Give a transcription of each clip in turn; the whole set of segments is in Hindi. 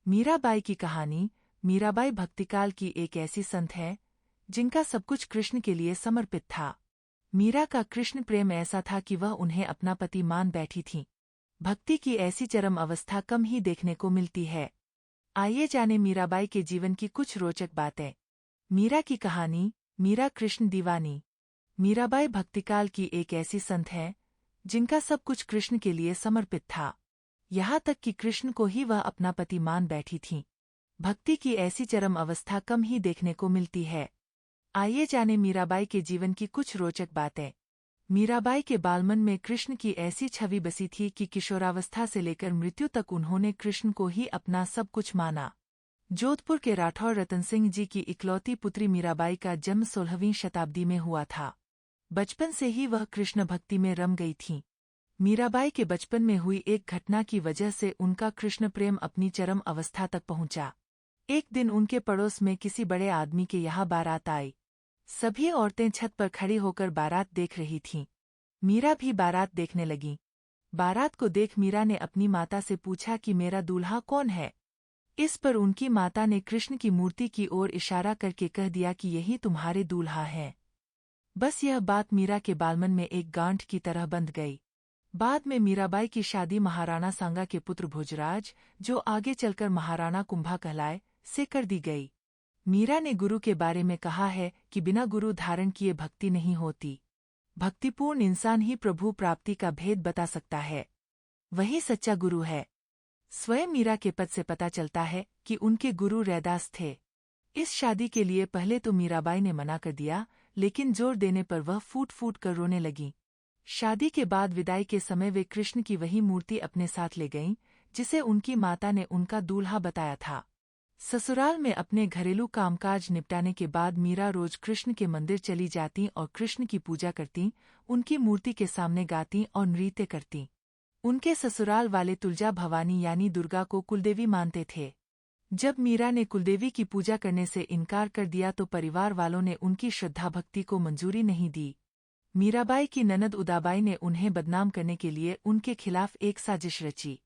मीराबाई की कहानी। मीराबाई भक्तिकाल की एक ऐसी संत है जिनका सब कुछ कृष्ण के लिए समर्पित था। मीरा का कृष्ण प्रेम ऐसा था कि वह उन्हें अपना पति मान बैठी थीं। भक्ति की ऐसी चरम अवस्था कम ही देखने को मिलती है। आइए जाने मीराबाई के जीवन की कुछ रोचक बातें। मीरा की कहानी। मीरा कृष्ण दीवानी। मीराबाई भक्तिकाल की एक ऐसी संत है जिनका सब कुछ कृष्ण के लिए समर्पित था। यहाँ तक कि कृष्ण को ही वह अपना पति मान बैठी थीं। भक्ति की ऐसी चरम अवस्था कम ही देखने को मिलती है। आइए जाने मीराबाई के जीवन की कुछ रोचक बातें। मीराबाई के बालमन में कृष्ण की ऐसी छवि बसी थी कि किशोरावस्था से लेकर मृत्यु तक उन्होंने कृष्ण को ही अपना सब कुछ माना। जोधपुर के राठौर रतन सिंह जी की इकलौती पुत्री मीराबाई का जन्म 16वीं शताब्दी में हुआ था। बचपन से ही वह कृष्ण भक्ति में रम गई थीं। मीराबाई के बचपन में हुई एक घटना की वजह से उनका कृष्ण प्रेम अपनी चरम अवस्था तक पहुंचा। एक दिन उनके पड़ोस में किसी बड़े आदमी के यहाँ बारात आई। सभी औरतें छत पर खड़ी होकर बारात देख रही थीं। मीरा भी बारात देखने लगीं। बारात को देख मीरा ने अपनी माता से पूछा कि मेरा दूल्हा कौन है। इस पर उनकी माता ने कृष्ण की मूर्ति की ओर इशारा करके कह दिया कि यही तुम्हारे दूल्हा है। बस यह बात मीरा के बालमन में एक गांठ की तरह बंध गई। बाद में मीराबाई की शादी महाराणा सांगा के पुत्र भोजराज, जो आगे चलकर महाराणा कुंभा कहलाए, से कर दी गई। मीरा ने गुरु के बारे में कहा है कि बिना गुरु धारण किए भक्ति नहीं होती। भक्तिपूर्ण इंसान ही प्रभु प्राप्ति का भेद बता सकता है। वही सच्चा गुरु है। स्वयं मीरा के पद से पता चलता है कि उनके गुरु रैदास थे। इस शादी के लिए पहले तो मीराबाई ने मना कर दिया, लेकिन जोर देने पर वह फूट फूट कर रोने लगीं। शादी के बाद विदाई के समय वे कृष्ण की वही मूर्ति अपने साथ ले गईं, जिसे उनकी माता ने उनका दूल्हा बताया था। ससुराल में अपने घरेलू कामकाज निपटाने के बाद मीरा रोज कृष्ण के मंदिर चली जातीं और कृष्ण की पूजा करतीं, उनकी मूर्ति के सामने गातीं और नृत्य करतीं। उनके ससुराल वाले तुलजा भवानी यानी दुर्गा को कुलदेवी मानते थे। जब मीरा ने कुलदेवी की पूजा करने से इनकार कर दिया तो परिवार वालों ने उनकी श्रद्धा भक्ति को मंजूरी नहीं दी। मीराबाई की ननद उदाबाई ने उन्हें बदनाम करने के लिए उनके खिलाफ एक साजिश रची।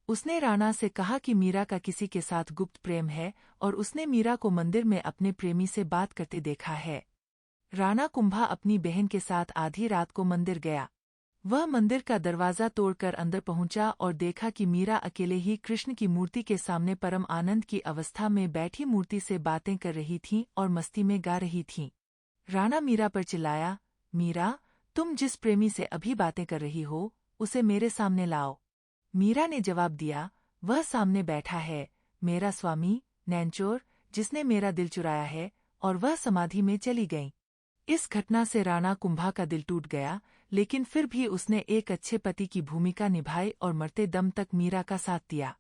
उसने राणा से कहा कि मीरा का किसी के साथ गुप्त प्रेम है और उसने मीरा को मंदिर में अपने प्रेमी से बात करते देखा है। राणा कुंभा अपनी बहन के साथ आधी रात को मंदिर गया। वह मंदिर का दरवाजा तोड़कर अंदर पहुंचा और देखा कि मीरा अकेले ही कृष्ण की मूर्ति के सामने परम आनंद की अवस्था में बैठी मूर्ति से बातें कर रही थीं और मस्ती में गा रही थीं। राणा मीरा पर चिल्लाया, मीरा, तुम जिस प्रेमी से अभी बातें कर रही हो, उसे मेरे सामने लाओ। मीरा ने जवाब दिया, वह सामने बैठा है, मेरा स्वामी, नैनचोर, जिसने मेरा दिल चुराया है, और वह समाधि में चली गईं। इस घटना से राणा कुंभा का दिल टूट गया, लेकिन फिर भी उसने एक अच्छे पति की भूमिका निभाई और मरते दम तक मीरा का साथ दिया।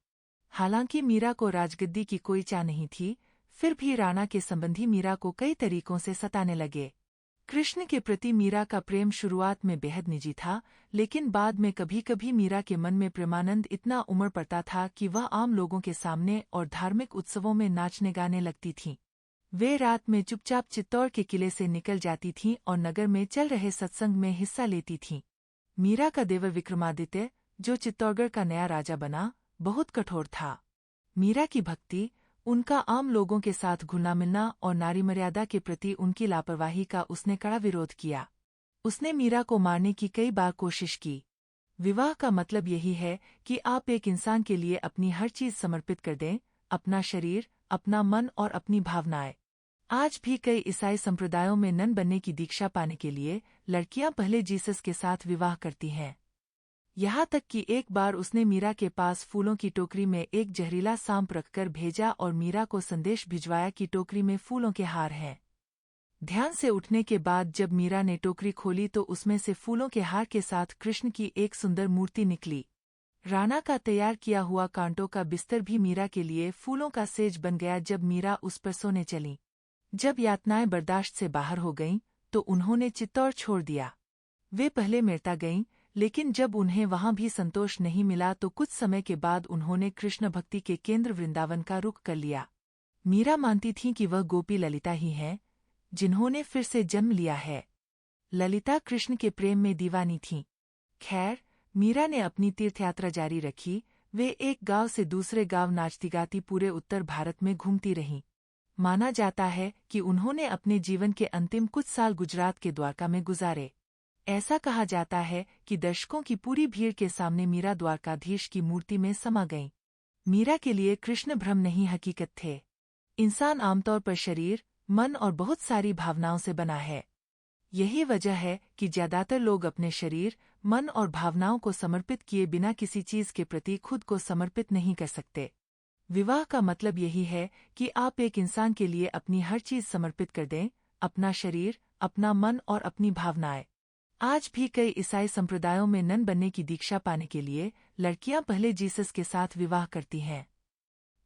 हालांकि मीरा को राजगद्दी की कोई चाह नहीं थी, फिर भी राणा के संबंधी मीरा को कई तरीकों से सताने लगे। कृष्ण के प्रति मीरा का प्रेम शुरुआत में बेहद निजी था, लेकिन बाद में कभी कभी मीरा के मन में प्रेमानंद इतना उमड़ पड़ता था कि वह आम लोगों के सामने और धार्मिक उत्सवों में नाचने गाने लगती थीं। वे रात में चुपचाप चित्तौड़ के किले से निकल जाती थीं और नगर में चल रहे सत्संग में हिस्सा लेती थीं। मीरा का देवर विक्रमादित्य, जो चित्तौड़गढ़ का नया राजा बना, बहुत कठोर था। मीरा की भक्ति, उनका आम लोगों के साथ घुलना मिलना और नारी मर्यादा के प्रति उनकी लापरवाही का उसने कड़ा विरोध किया। उसने मीरा को मारने की कई बार कोशिश की। विवाह का मतलब यही है कि आप एक इंसान के लिए अपनी हर चीज समर्पित कर दें, अपना शरीर, अपना मन और अपनी भावनाएं। आज भी कई ईसाई संप्रदायों में नन बनने की दीक्षा पाने के लिए लड़कियां पहले जीसस के साथ विवाह करती हैं। यहाँ तक कि एक बार उसने मीरा के पास फूलों की टोकरी में एक जहरीला सांप रखकर भेजा और मीरा को संदेश भिजवाया कि टोकरी में फूलों के हार हैं। ध्यान से उठने के बाद जब मीरा ने टोकरी खोली तो उसमें से फूलों के हार के साथ कृष्ण की एक सुंदर मूर्ति निकली। राणा का तैयार किया हुआ कांटों का बिस्तर भी मीरा के लिए फूलों का सेज बन गया जब मीरा उस पर सोने चली। जब यातनाएं बर्दाश्त से बाहर हो गईं, तो उन्होंने चित्तौड़ छोड़ दिया। वे पहले मेरता गईं, लेकिन जब उन्हें वहां भी संतोष नहीं मिला तो कुछ समय के बाद उन्होंने कृष्ण भक्ति के केंद्र वृंदावन का रुख कर लिया। मीरा मानती थीं कि वह गोपी ललिता ही हैं, जिन्होंने फिर से जन्म लिया है। ललिता कृष्ण के प्रेम में दीवानी थीं। खैर, मीरा ने अपनी तीर्थयात्रा जारी रखी। वे एक गांव से दूसरे गांव नाचती गाती पूरे उत्तर भारत में घूमती रहीं। माना जाता है कि उन्होंने अपने जीवन के अंतिम कुछ साल गुजरात के द्वारका में गुजारे। ऐसा कहा जाता है कि दर्शकों की पूरी भीड़ के सामने मीरा द्वारकाधीश की मूर्ति में समा गईं। मीरा के लिए कृष्ण भ्रम नहीं हकीकत थे। इंसान आमतौर पर शरीर, मन और बहुत सारी भावनाओं से बना है। यही वजह है कि ज्यादातर लोग अपने शरीर, मन और भावनाओं को समर्पित किए बिना किसी चीज के प्रति खुद को समर्पित नहीं कर सकते। विवाह का मतलब यही है कि आप एक इंसान के लिए अपनी हर चीज समर्पित कर दें, अपना शरीर, अपना मन और अपनी भावनाएं। आज भी कई ईसाई संप्रदायों में नन बनने की दीक्षा पाने के लिए लड़कियां पहले जीसस के साथ विवाह करती हैं।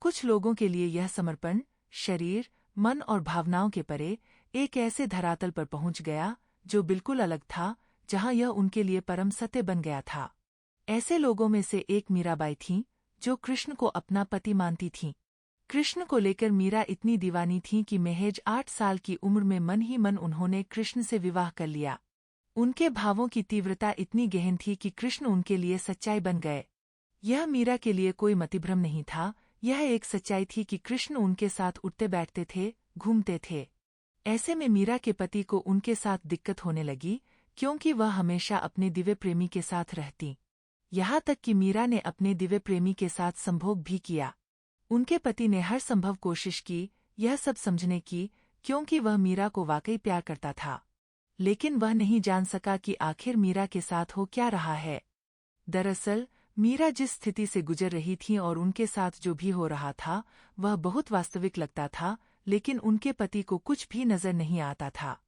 कुछ लोगों के लिए यह समर्पण शरीर, मन और भावनाओं के परे एक ऐसे धरातल पर पहुंच गया जो बिल्कुल अलग था, जहां यह उनके लिए परम सत्य बन गया था। ऐसे लोगों में से एक मीराबाई थीं, जो कृष्ण को अपना पति मानती थीं। कृष्ण को लेकर मीरा इतनी दीवानी थीं कि महज 8 साल की उम्र में मन ही मन उन्होंने कृष्ण से विवाह कर लिया। उनके भावों की तीव्रता इतनी गहन थी कि कृष्ण उनके लिए सच्चाई बन गए। यह मीरा के लिए कोई मतिभ्रम नहीं था, यह एक सच्चाई थी कि कृष्ण उनके साथ उठते बैठते थे, घूमते थे। ऐसे में मीरा के पति को उनके साथ दिक्कत होने लगी, क्योंकि वह हमेशा अपने दिव्य प्रेमी के साथ रहती। यहाँ तक कि मीरा ने अपने दिव्य प्रेमी के साथ संभोग भी किया। उनके पति ने हर संभव कोशिश की यह सब समझने की, क्योंकि वह मीरा को वाकई प्यार करता था। लेकिन वह नहीं जान सका कि आखिर मीरा के साथ हो क्या रहा है। दरअसल मीरा जिस स्थिति से गुजर रही थी और उनके साथ जो भी हो रहा था, वह बहुत वास्तविक लगता था, लेकिन उनके पति को कुछ भी नजर नहीं आता था।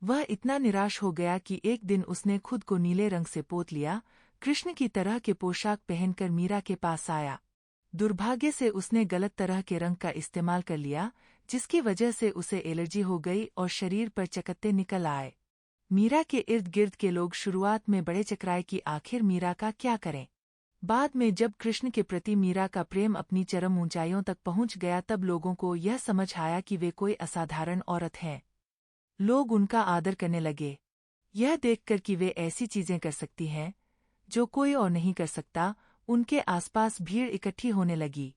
वह इतना निराश हो गया कि एक दिन उसने खुद को नीले रंग से पोत लिया, कृष्ण की तरह के पोशाक पहनकर मीरा के पास आया। दुर्भाग्य से उसने गलत तरह के रंग का इस्तेमाल कर लिया, जिसकी वजह से उसे एलर्जी हो गई और शरीर पर चकत्ते निकल आए। मीरा के इर्द गिर्द के लोग शुरुआत में बड़े चकराए कि आखिर मीरा का क्या करें। बाद में जब कृष्ण के प्रति मीरा का प्रेम अपनी चरम ऊंचाइयों तक पहुंच गया, तब लोगों को यह समझ आया कि वे कोई असाधारण औरत हैं। लोग उनका आदर करने लगे, यह देखकर कि वे ऐसी चीजें कर सकती हैं जो कोई और नहीं कर सकता। उनके आसपास भीड़ इकट्ठी होने लगी।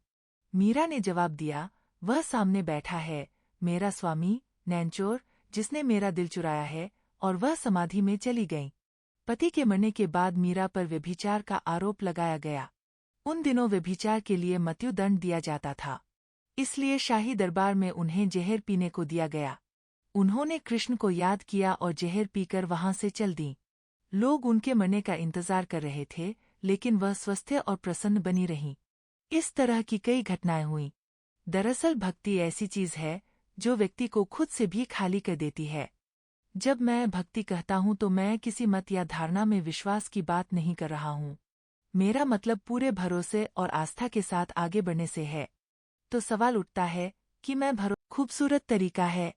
मीरा ने जवाब दिया, वह सामने बैठा है, मेरा स्वामी, नैनचोर, जिसने मेरा दिल चुराया है, और वह समाधि में चली गईं। पति के मरने के बाद मीरा पर व्यभिचार का आरोप लगाया गया। उन दिनों व्यभिचार के लिए मृत्युदंड दिया जाता था, इसलिए शाही दरबार में उन्हें जहर पीने को दिया गया। उन्होंने कृष्ण को याद किया और जहर पीकर वहां से चल दीं। लोग उनके मरने का इंतजार कर रहे थे, लेकिन वह स्वस्थ और प्रसन्न बनी रहीं। इस तरह की कई घटनाएं हुईं। दरअसल भक्ति ऐसी चीज है जो व्यक्ति को खुद से भी खाली कर देती है। जब मैं भक्ति कहता हूँ तो मैं किसी मत या धारणा में विश्वास की बात नहीं कर रहा हूँ। मेरा मतलब पूरे भरोसे और आस्था के साथ आगे बढ़ने से है। तो सवाल उठता है कि मैं खूबसूरत तरीका है।